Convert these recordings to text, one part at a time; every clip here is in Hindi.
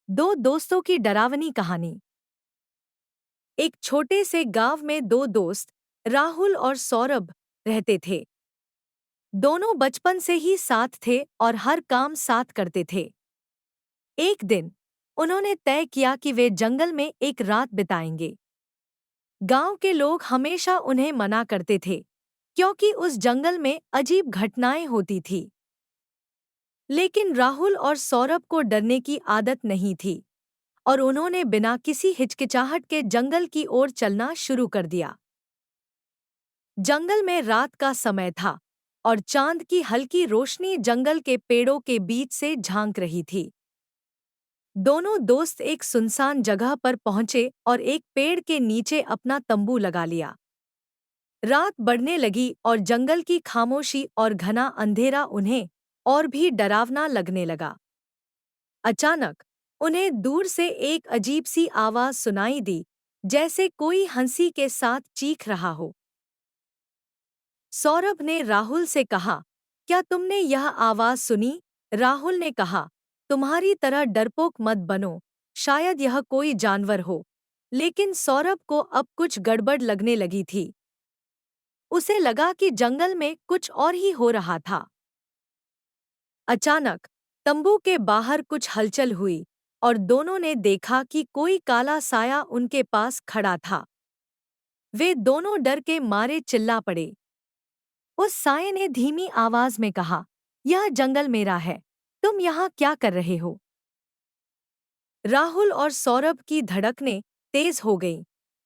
दो दोस्तों की डरावनी कहानी। एक छोटे से गांव में दो दोस्त राहुल और सौरभ रहते थे। दोनों बचपन से ही साथ थे और हर काम साथ करते थे। एक दिन उन्होंने तय किया कि वे जंगल में एक रात बिताएंगे। गांव के लोग हमेशा उन्हें मना करते थे क्योंकि उस जंगल में अजीब घटनाएं होती थी। लेकिन राहुल और सौरभ को डरने की आदत नहीं थी और उन्होंने बिना किसी हिचकिचाहट के जंगल की ओर चलना शुरू कर दिया। जंगल में रात का समय था और चांद की हल्की रोशनी जंगल के पेड़ों के बीच से झांक रही थी। दोनों दोस्त एक सुनसान जगह पर पहुंचे और एक पेड़ के नीचे अपना तंबू लगा लिया। रात बढ़ने लगी और जंगल की खामोशी और घना अंधेरा उन्हें और भी डरावना लगने लगा। अचानक उन्हें दूर से एक अजीब सी आवाज सुनाई दी, जैसे कोई हंसी के साथ चीख रहा हो। सौरभ ने राहुल से कहा, क्या तुमने यह आवाज सुनी? राहुल ने कहा, तुम्हारी तरह डरपोक मत बनो, शायद यह कोई जानवर हो। लेकिन सौरभ को अब कुछ गड़बड़ लगने लगी थी। उसे लगा कि जंगल में कुछ और ही हो रहा था। अचानक तंबू के बाहर कुछ हलचल हुई और दोनों ने देखा कि कोई काला साया उनके पास खड़ा था। वे दोनों डर के मारे चिल्ला पड़े। उस साये ने धीमी आवाज में कहा, यह जंगल मेरा है, तुम यहाँ क्या कर रहे हो? राहुल और सौरभ की धड़कनें तेज हो गईं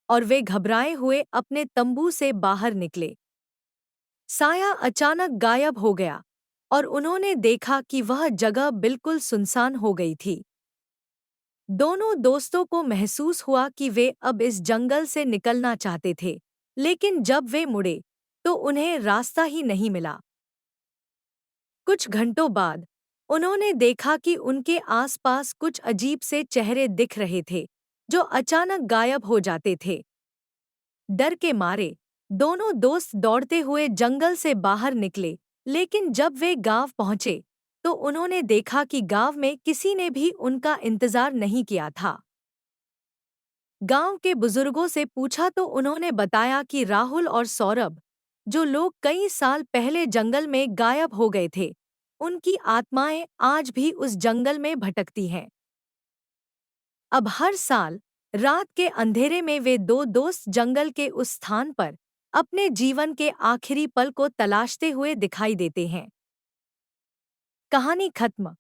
और वे घबराए हुए अपने तंबू से बाहर निकले। साया अचानक गायब हो गया और उन्होंने देखा कि वह जगह बिल्कुल सुनसान हो गई थी। दोनों दोस्तों को महसूस हुआ कि वे अब इस जंगल से निकलना चाहते थे, लेकिन जब वे मुड़े तो उन्हें रास्ता ही नहीं मिला। कुछ घंटों बाद उन्होंने देखा कि उनके आसपास कुछ अजीब से चेहरे दिख रहे थे, जो अचानक गायब हो जाते थे। डर के मारे दोनों दोस्त दौड़ते हुए जंगल से बाहर निकले, लेकिन जब वे गांव पहुंचे तो उन्होंने देखा कि गांव में किसी ने भी उनका इंतजार नहीं किया था। गांव के बुजुर्गों से पूछा तो उन्होंने बताया कि राहुल और सौरभ, जो लोग कई साल पहले जंगल में गायब हो गए थे, उनकी आत्माएं आज भी उस जंगल में भटकती हैं। अब हर साल रात के अंधेरे में वे दो दोस्त जंगल के उस स्थान पर अपने जीवन के आखिरी पल को तलाशते हुए दिखाई देते हैं। कहानी खत्म।